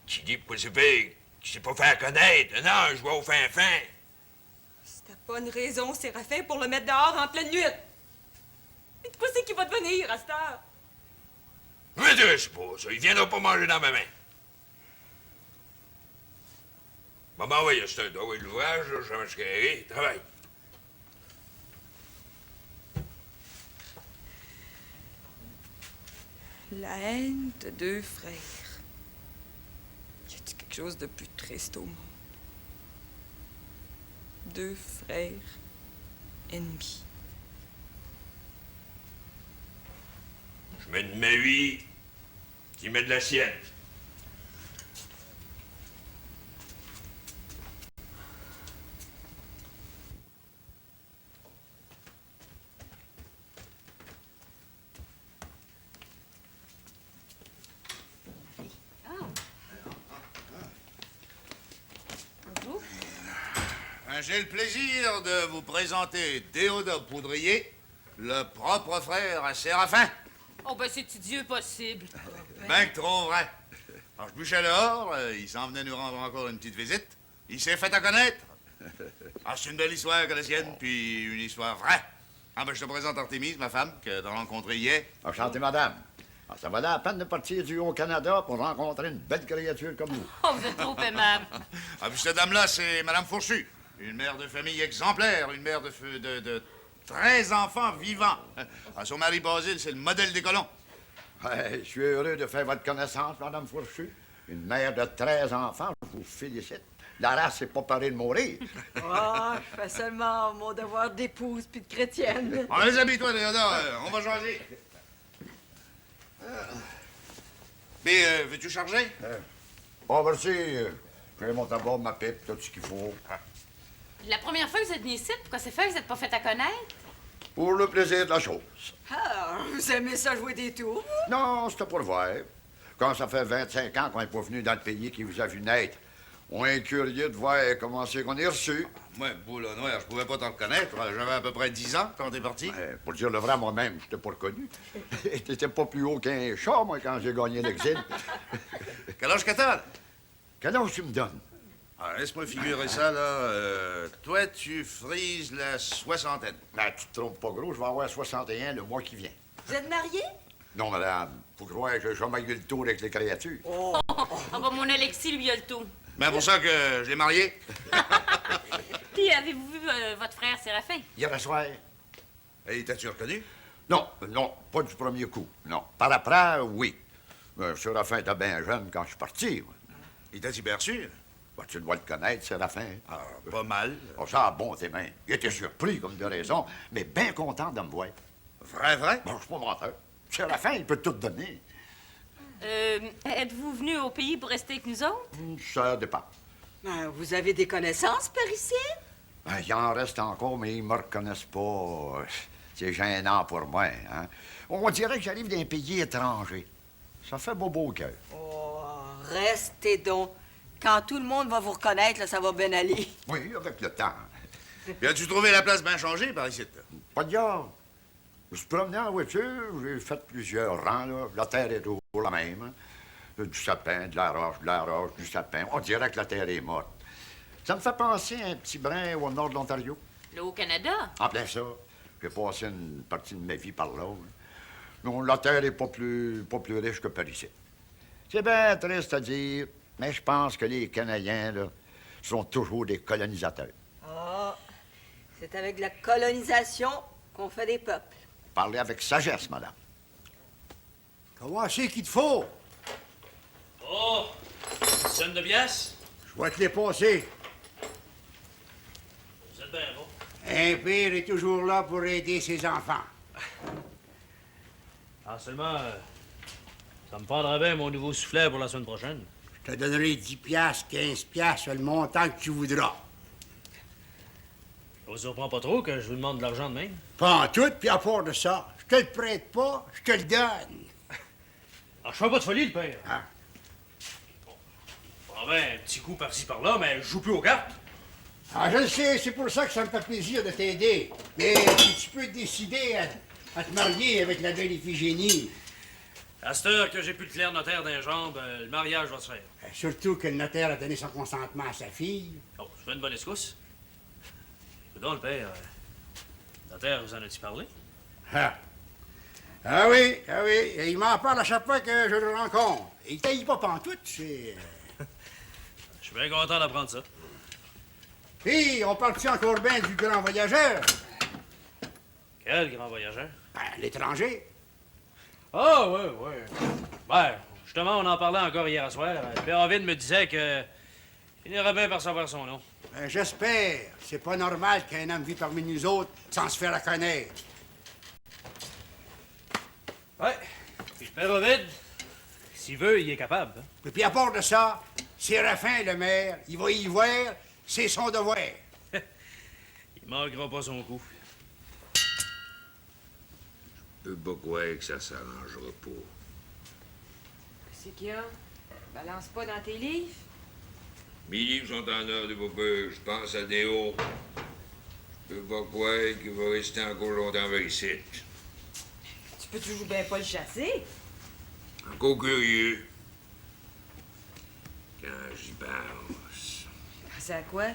Qui dit pourquoi c'est fait, qui s'est pas fait connaître. Non, je vois au fin. C'était pas une raison, Séraphin, pour le mettre dehors en pleine nuit. Mais de quoi c'est qu'il va devenir à cette heure? Mais je sais pas, ça, il viendra pas manger dans ma main. Maman, oui, c'est un doigt de l'ouvrage, là, je vais me carré, travaille. La haine de deux frères. Y a-t-il quelque chose de plus triste au monde? Deux frères ennemis. Je mets de ma vie, qui met de la sienne. J'ai le plaisir de vous présenter Déodat Poudrier, le propre frère à Séraphin. Oh, ben, c'est Dieu possible. Ben que trop vrai. Alors, je bouchais dehors, il s'en venait nous rendre encore une petite visite. Il s'est fait à connaître. Ah, c'est une belle histoire que la sienne, puis une histoire vraie. Ah, ben, je te présente Artémise, ma femme, que t'as rencontrée hier. Enchanté, madame. Ah, ça valait la peine de partir du Haut-Canada pour rencontrer une belle créature comme vous. Oh, vous êtes trop aimable. Ah, puis cette dame-là, c'est Madame Fourchu. Une mère de famille exemplaire, une mère de 13 enfants vivants. Ah, son mari Basile, c'est le modèle des colons. Ouais, je suis heureux de faire votre connaissance, Madame Fourchu. Une mère de 13 enfants, je vous félicite. La race n'est pas parée de mourir. Oh, je fais seulement mon devoir d'épouse puis de chrétienne. On les habille-toi, Déodat, on va jaser. Mais veux-tu charger? Oh, merci. J'ai mon tabac, ma pipe, tout ce qu'il faut. La première fois que vous êtes venu ici, pourquoi c'est fait que vous n'êtes pas fait à connaître? Pour le plaisir de la chose. Ah, vous aimez ça jouer des tours? Non, c'était pour le voir. Quand ça fait 25 ans qu'on n'est pas venu dans le pays qui vous a vu naître, on est curieux de voir comment c'est qu'on est reçu. Moi, boule noir, je pouvais pas t'en reconnaître. J'avais à peu près 10 ans quand t'es parti. Pour dire le vrai, moi-même, je t'ai pas reconnu. T'étais pas plus haut qu'un chat, moi, quand j'ai gagné l'exil. Quel âge que t'as? Quel âge tu me donnes? Ah, laisse-moi figurer ça, là. Toi, tu frises la soixantaine. Ben, tu te trompes pas gros, je vais avoir 61 le mois qui vient. Vous êtes marié? Non, madame, faut croire que j'ai jamais eu le tour avec les créatures. Oh! Ah, ben, mon Alexis, lui, a le tout. Ben, pour ça que je l'ai marié. Puis, avez-vous vu votre frère Séraphin? Hier soir? Et t'as-tu reconnu? Non, pas du premier coup, non. Par après, oui. Séraphin était bien jeune quand je suis parti. Moi. Il t'a-tu perçu? Ben, tu dois le connaître, Séraphin. Ah, pas mal. Oh, ça a bon tes mains. Il était surpris, comme de raison, mais bien content de me voir. Vrai? Bon, je suis pas menteur. Séraphin, il peut tout donner. Êtes-vous venu au pays pour rester avec nous autres? Ça dépend. Ben, vous avez des connaissances par ici? Ben, il en reste encore, mais ils me reconnaissent pas. C'est gênant pour moi, hein. On dirait que j'arrive d'un pays étranger. Ça fait bobo au cœur. Oh, restez donc. Quand tout le monde va vous reconnaître, là, ça va bien aller. Oui, avec le temps. Puis as-tu trouvé la place bien changée par ici? Pas de diable. Je me suis promené en voiture, j'ai fait plusieurs rangs, là. La terre est toujours la même. Hein. Du sapin, de la roche, du sapin. On dirait que la terre est morte. Ça me fait penser à un petit brin au nord de l'Ontario. Là, au Canada? En plein ça. J'ai passé une partie de ma vie par là. Non, la terre est pas plus riche que par ici. C'est bien triste à dire, mais je pense que les Canadiens, là, sont toujours des colonisateurs. Ah, c'est avec la colonisation qu'on fait des peuples. Parlez avec sagesse, madame. Comment c'est qu'il te faut? Oh, Oh! Scène de pièces? Je vais te les passer. Vous êtes bien bon. Un père est toujours là pour aider ses enfants. Ah, seulement, ça me prendra bien mon nouveau soufflet pour la semaine prochaine. Je te donnerai 10 piastres, 15 piastres, le montant que tu voudras. Ça vous surprend pas trop que je vous demande de l'argent demain? Pas en tout, puis à part de ça, je te le prête pas, je te le donne. Ah, je fais pas de folie, le père. Ah. Bon, ben, un petit coup par-ci par-là, mais je joue plus aux cartes. Ah, je le sais, c'est pour ça que ça me fait plaisir de t'aider. Mais si tu peux décider à te marier avec la belle Iphigénie. À cette heure que j'ai plus de clerc notaire dans les jambes, le mariage va se faire. Surtout que le notaire a donné son consentement à sa fille. Oh, je fais une bonne escousse. Donc, le père, le notaire, vous en a-t-il parlé? Ah. Ah oui, ah oui. Il m'en parle à chaque fois que je le rencontre. Il taille pas pantoute, c'est... Je suis bien content d'apprendre ça. Puis, on parle-tu encore bien du grand voyageur? Quel grand voyageur? Ben, l'étranger. Ah, ouais. Ben, justement, on en parlait encore hier soir. Le père Ovid me disait que il irait bien par savoir son nom. Ben, j'espère. C'est pas normal qu'un homme vit parmi nous autres sans se faire reconnaître. Ouais. Puis le père Ovid, s'il veut, il est capable. Hein? Et puis, à part de ça, Séraphin, le maire, il va y voir, c'est son devoir. Il manquera pas son coup. Je peux pas croire que ça s'arrangera pas. Qu'est-ce qu'il y a? Balance pas dans tes livres? Mes livres sont en ordre, papa. Je pense à Déo. Je peux pas croire qu'il va rester encore longtemps avec ici. Tu peux toujours bien pas le chasser. Encore curieux. Quand j'y pense. Penser à quoi?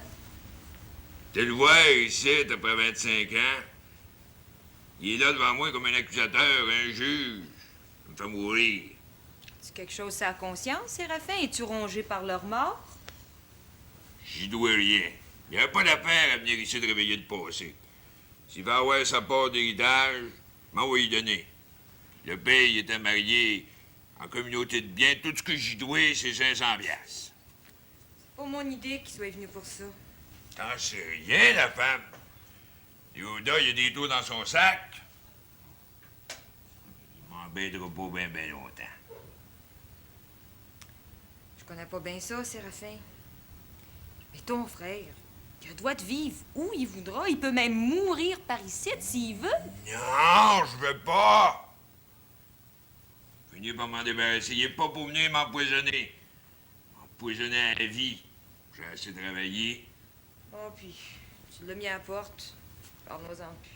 Tu le vois ici, après 25 ans. Il est là devant moi comme un accusateur, un juge. Il me fait mourir. Tu quelque chose sur la conscience, Séraphin? Es-tu rongé par leur mort? J'y dois rien. Il n'y a pas d'affaire à venir ici de réveiller le passé. S'il va avoir sa part d'héritage, m'en va y donner. Le père, il était marié en communauté de biens. Tout ce que j'y dois, c'est 500 piastres. C'est pas mon idée qu'il soit venu pour ça. T'en sais rien, la femme. Yoda, il y a des trous dans son sac. Il m'embêtera pas bien longtemps. Je connais pas bien ça, Séraphin. Mais ton frère, il a le droit de vivre où il voudra. Il peut même mourir par ici s'il veut. Non, je veux pas. Finis par m'en débarrasser. Il est pas pour venir m'empoisonner. M'empoisonner à la vie. J'ai assez travaillé. Oh, puis tu l'as mis à la porte. Parle-moi-en plus.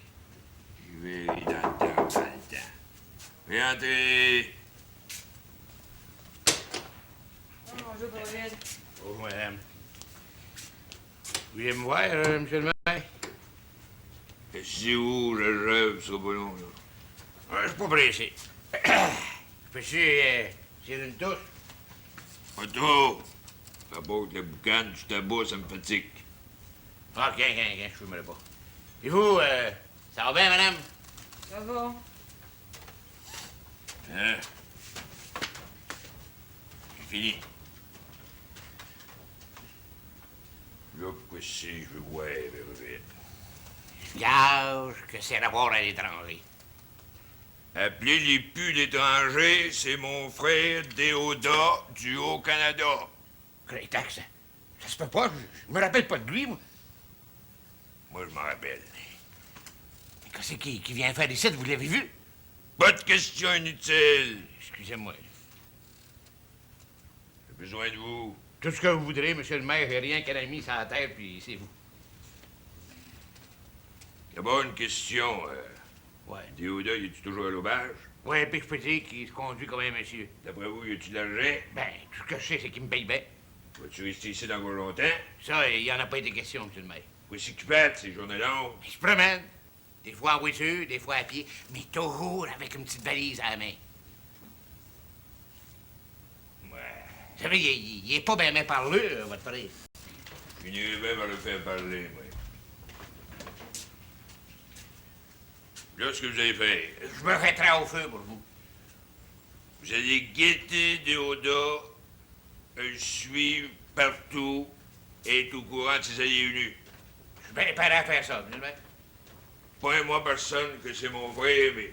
Je vais dans le temps. Fais entrer. Oh, bonjour, David. Oh, madame. Vous voulez me voir, monsieur le maire? C'est où, le rêve, ça pas long, là? Je suis pas pressé. Je peux-tu tirer une touche? Pas trop. Pas beau que la boucane, du tabac, ça me fatigue. Ah, OK, je fumerai pas. Et vous, ça va bien, madame? Ça va. Hein? J'ai fini. Là, pourquoi c'est, je veux voir vers vite. Gage que c'est rapport à l'étranger. Appelez les pus d'étrangers, c'est mon frère Déodat du Haut-Canada. Crétac, ça se peut pas. Je me rappelle pas de lui, moi. Moi, je m'en rappelle. Mais qu'est-ce qui vient faire ici, vous l'avez vu? Pas de questions inutiles. Excusez-moi. J'ai besoin de vous. Tout ce que vous voudrez, monsieur le maire, j'ai rien qu'un ami sur la terre, puis c'est vous. D'abord, une question. Ouais. Déodat, y est-tu toujours à l'aubage? Ouais, puis je peux dire qu'il se conduit comme un monsieur. D'après vous, y a-tu de l'argent? Ben, tout ce que je sais, c'est qu'il me paye bien. Vas-tu rester ici encore longtemps? Ça, il y en a pas été question, monsieur le maire. Voici que tu pètes, ces journées longues. Il se promène. Des fois en voiture, des fois à pied, mais toujours avec une petite valise à la main. Ouais. Vous savez, il est pas bien parleux, votre frère. Je finirai bien par le faire parler, moi. Là, ce que vous allez faire, Je me mettrai au feu pour vous. vous allez guetter Déodat je suis partout et est au courant de ses alliés venus. Je suis bien prêt à faire ça, M. le maire. Pas moi personne que c'est mon frère, mais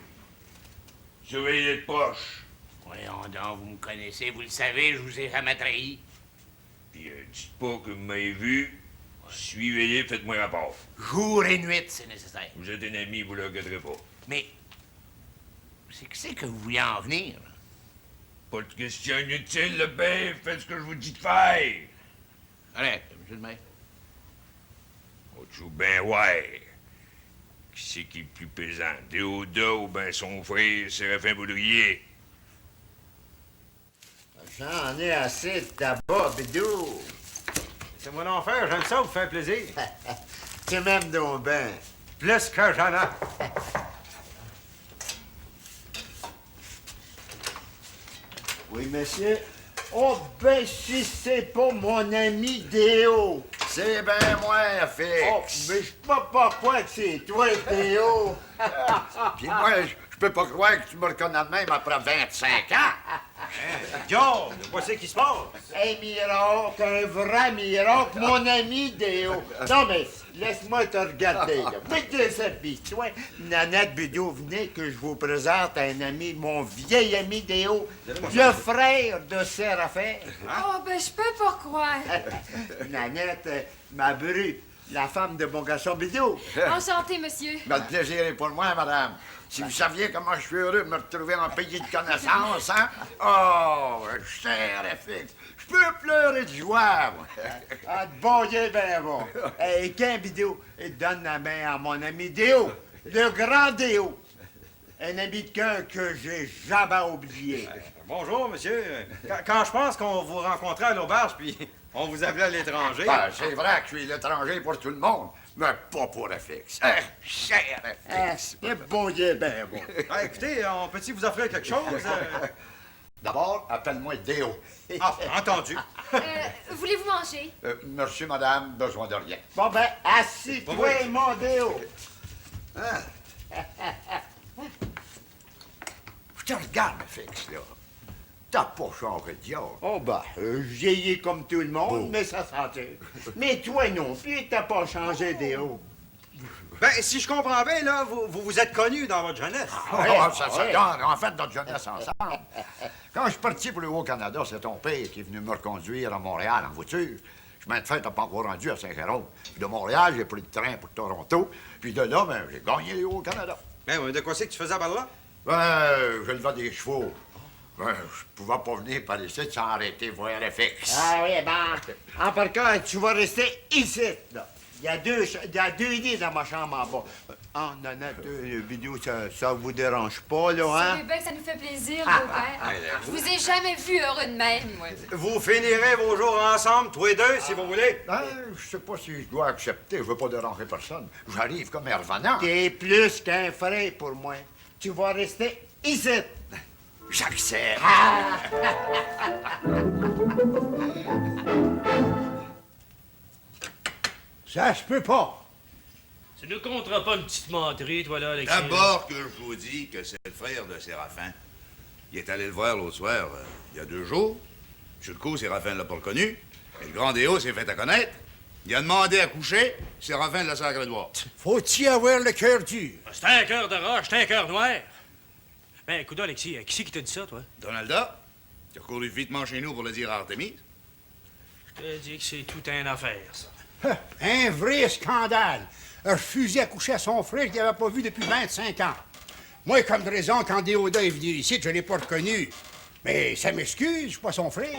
surveillez de proche. Voyons donc, vous me connaissez, vous le savez, je vous ai jamais trahi. Puis dites pas que vous m'avez vu. Suivez-les, faites-moi rapport. Jour et nuit, c'est nécessaire. Vous êtes un ami, vous le regretterez pas. Mais, c'est que vous vouliez en venir? Pas de question inutile, le père. Faites ce que je vous dis de faire. Correct, M. le maire. On joue bien ouais. Qui c'est qui est le plus pesant? Déodat ou ben son frère, Séraphin Baudrier? J'en ai assez de tabac, bidou. C'est mon enfer, j'aime ça, vous faire plaisir. Tu m'aimes donc ben. Plus que j'en ai. Oui, monsieur. Oh, ben, si c'est pas mon ami Déo. C'est ben moi, Fix. Oh, mais je sais pas pourquoi que c'est toi, Déo. Puis moi, je peux pas croire que tu me reconnais de même après 25 ans. Yo, voici qui se passe. Un miracle, un vrai miracle, mon ami Déo. Non, mais laisse-moi te regarder, là. Mais déshabille-toi. Nanette Bidou, venez que je vous présente un ami, mon vieil ami Déo, le frère de Séraphin. Oh, ben, je peux pas croire. Nanette, ma bru, la femme de mon garçon Bidou. Enchanté, monsieur. Ben, le plaisir est pour moi, madame. Si vous saviez comment je suis heureux de me retrouver en pays de connaissance, hein? Oh, cher FX, je peux pleurer de joie, moi. Ah, de bon Dieu, ben bon. Et qu'un Bidou, il donne la main à mon ami Déo, le grand Déo. Un ami de cœur que j'ai jamais oublié. Bonjour, monsieur. Quand je pense qu'on vous rencontrait à l'auberge, puis on vous appelait à l'étranger. Ben, c'est vrai que je suis l'étranger pour tout le monde, mais pas pour FX. Hein? Cher FX. Bon Dieu, ben bon. Ah, écoutez, on peut-tu vous offrir quelque chose? D'abord, appelle-moi Déo. Ah, entendu. Voulez-vous manger? Merci, madame, besoin de rien. Bon, ben, assis-toi, Oui. mon Déo. Je te regarde, FX, là. T'as pas changé de diable. Oh, ben, vieilli comme tout le monde, Oh. mais ça sentait. Mais toi non plus, t'as pas changé, Déo. Ben, si je comprends bien, là, vous êtes connus dans votre jeunesse. Ça se regarde, en fait, notre jeunesse ensemble. Quand je suis parti pour le Haut-Canada, c'est ton père qui est venu me reconduire à Montréal en voiture. Chemin de fer t'as pas encore rendu à Saint-Jérôme. Puis de Montréal, j'ai pris le train pour Toronto. Puis de là, ben, j'ai gagné le Haut-Canada. Ben, de quoi c'est que tu faisais par là? Ben, je levais des chevaux. Ben, je pouvais pas venir par ici sans arrêter voir FX. Ah oui, ben, en par cas, tu vas rester ici, là. Il y a deux lits dans ma chambre en bas. Ah, Nanette, Bidou, ça vous dérange pas, là, hein? Savez bien que ça nous fait plaisir, beau-père. Je vous ai jamais vu heureux de même, moi. Vous finirez vos jours ensemble, tous les deux, si vous voulez. Ben, je sais pas si je dois accepter. Je veux pas déranger personne. J'arrive comme un revenant. T'es plus qu'un frère pour moi. Tu vas rester ici. J'accepte. Ça se peut pas. Tu ne compteras pas une petite menterie, toi, là, Alexis. D'abord que je vous dis que c'est le frère de Séraphin. Il est allé le voir l'autre soir, il y a 2 jours. Sur le coup, Séraphin ne l'a pas reconnu. Et le grand Déo s'est fait à connaître. Il a demandé à coucher. Séraphin de la sacré droit. Faut-y avoir le cœur dur. C'est un cœur de roche, c'est un cœur noir. Ben, écoute, Alexis, qui c'est qui t'a dit ça, toi? Donalda, tu as couru vitement chez nous pour le dire à Artemise. Je te dis que c'est tout une affaire, ça. Un vrai scandale. Refuser à coucher à son frère qu'il n'avait pas vu depuis 25 ans. Moi, comme de raison, quand Déodat est venu ici, je ne l'ai pas reconnu. Mais ça m'excuse, je suis pas son frère.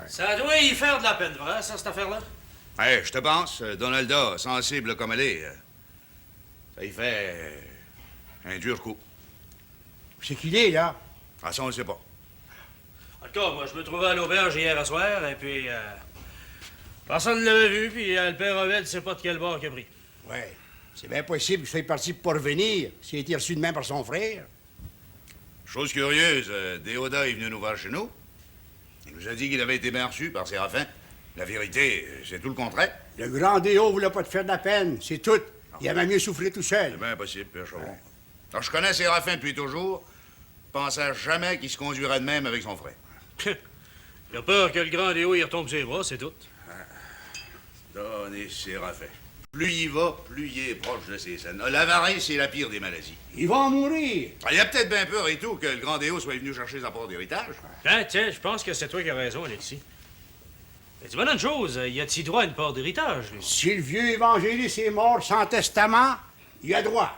Ça doit y faire de la peine, vrai, ça, cette affaire-là? Hey, je te pense, Donalda, sensible comme elle est, ça y fait un dur coup. C'est qu'il est, là. Ah, ça, on ne sait pas. En tout cas, moi, je me trouvais à l'auberge hier à soir, et puis... personne ne l'avait vu, puis le père Oved ne sait pas de quel bord qu'il a pris. Ouais. C'est bien possible qu'il soit parti pour revenir s'il a été reçu de main par son frère. Chose curieuse, Déodat est venu nous voir chez nous. Il nous a dit qu'il avait été bien reçu par Séraphin. La vérité, c'est tout le contraire. Le grand Déo voulait pas te faire de la peine, c'est tout. Il aimait mieux souffrir tout seul. C'est bien possible, Père Chauvin. Alors, je connais Séraphin depuis toujours. pensais jamais qu'il se conduirait de même avec son frère. Il a peur que le grand Léo y retombe ses bras, c'est tout. Donnez Séraphin. Plus il va, plus il est proche de ses scènes. L'avarice, c'est la pire des maladies. Il va en mourir. Il a peut-être bien peur et tout que le grand Déo soit venu chercher sa part d'héritage. Tiens, je pense que c'est toi qui as raison, Alexis. Mais dis-moi une chose, il a-t-il droit à une part d'héritage, lui? Si le vieux évangéliste est mort sans testament, il a droit.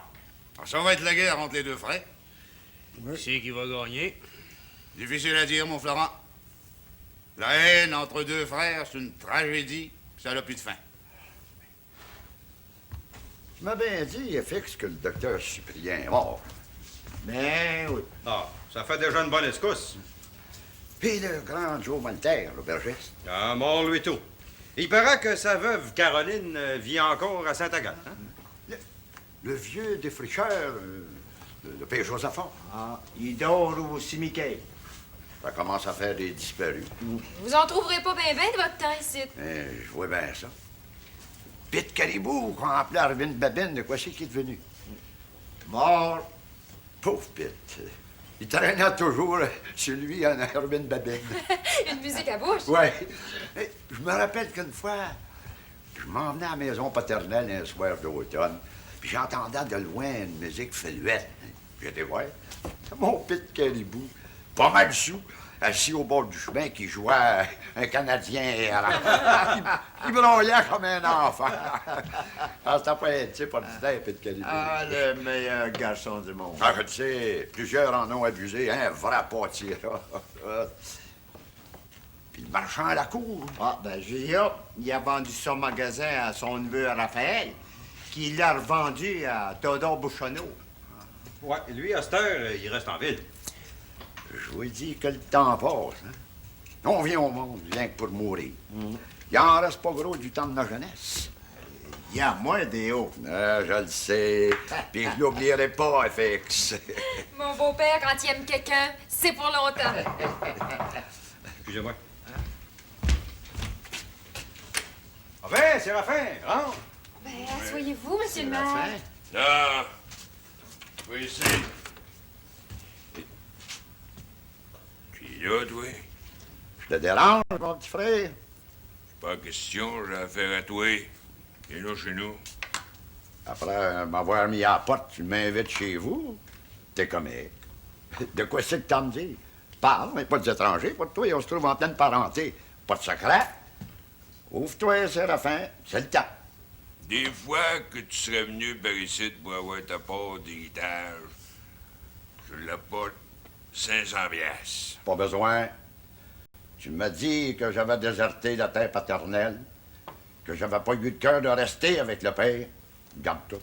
Ça va être la guerre entre les deux frères. Qui c'est qui va gagner? Difficile à dire, mon Florent. La haine entre deux frères, c'est une tragédie, ça n'a plus de fin. Tu m'as bien dit, FX, que le docteur Cyprien est mort. Ben oui. Ah, ça fait déjà une bonne escousse. Puis le grand Joe Voltaire, l'aubergiste. Ah, mort lui tout. Il paraît que sa veuve Caroline vit encore à Saint-Agathe, hein? Le vieux défricheur, le père Josaphat. Ah, il dort au cimetière. Ça commence à faire des disparus. Vous en trouverez pas bien de votre temps ici. Je vois bien ça. Pete Caribou, qu'on appelait Arvin Babine, de quoi c'est qu'il est devenu? Mort. Pauvre Pete. Il traînait toujours chez lui en Arvin Babine. Une musique à bouche. Ouais. Je me rappelle qu'une fois, je m'en venais à la maison paternelle un soir d'automne, puis j'entendais de loin une musique fluette. J'étais voir. Mon Pete Caribou, pas mal sous, assis au bord du chemin, qui jouait un Canadien errant. Il bronillait comme un enfant. Ah, c'était pas un type ordinaire, Pete Caribou. Ah, le meilleur garçon du monde. Ah, je le sais, plusieurs en ont abusé, un vrai pâtiras. Puis le marchand à la cour. Ah, ben, J.A., il a vendu son magasin à son neveu Raphaël, qui l'a revendu à Théodore Bouchonneau. Ouais, lui, à cette heure, il reste en ville. Je vous dis que le temps passe. Hein? On vient au monde rien que pour mourir. Il en reste pas gros du temps de notre jeunesse. Il y a moins des hauts. Je le sais. Puis je l'oublierai pas, FX. Mon beau-père, quand il aime quelqu'un, c'est pour longtemps. Excusez-moi. Ah ben, Séraphin, rentre. Ben, asseyez-vous, monsieur le maire. Là, toi ici. Tu es là, toi? Je te dérange, mon petit frère? Pas question, j'ai affaire à toi. Et là, chez nous. Après m'avoir mis à la porte, tu m'invites chez vous? T'es comique. De quoi c'est que t'as à me dire? Parle, mais pas des étrangers. Pas de toi, on se trouve en pleine parenté. Pas de secret. Ouvre-toi, Séraphin. C'est le temps. Des fois que tu serais venu par ici pour avoir ta part d'héritage, je l'apporte 500 piastres. Pas besoin. Tu m'as dit que j'avais déserté la terre paternelle, que j'avais pas eu le cœur de rester avec le père. Garde tout.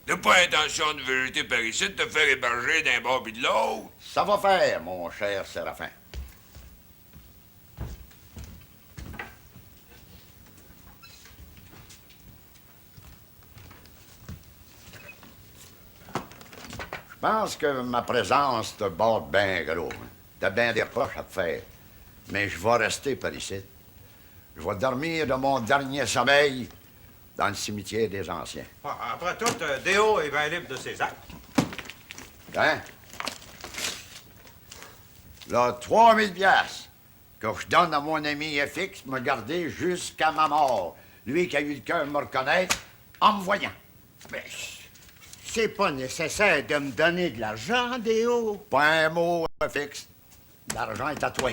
T'as pas intention de végéter par ici, de te faire héberger d'un bord puis de l'autre? Ça va faire, mon cher Séraphin. Je pense que ma présence te borde bien gros. Hein. T'as bien des reproches à te faire. Mais je vais rester par ici. Je vais dormir de mon dernier sommeil dans le cimetière des anciens. Ah, après tout, Déo est bien libre de ses actes. Hein? Là, 3000 piastres que je donne à mon ami FX me garder jusqu'à ma mort. Lui qui a eu le cœur de me reconnaître en me voyant. Mais c'est pas nécessaire de me donner de l'argent, Déo. Pas un mot, FX. L'argent est à toi.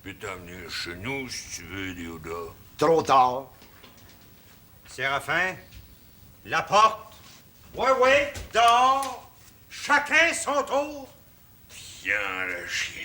Je peux t'emmener chez nous si tu veux, Léoda. Trop tard. Séraphin, la porte. Oui, dehors. Chacun son tour. Tiens, le chien.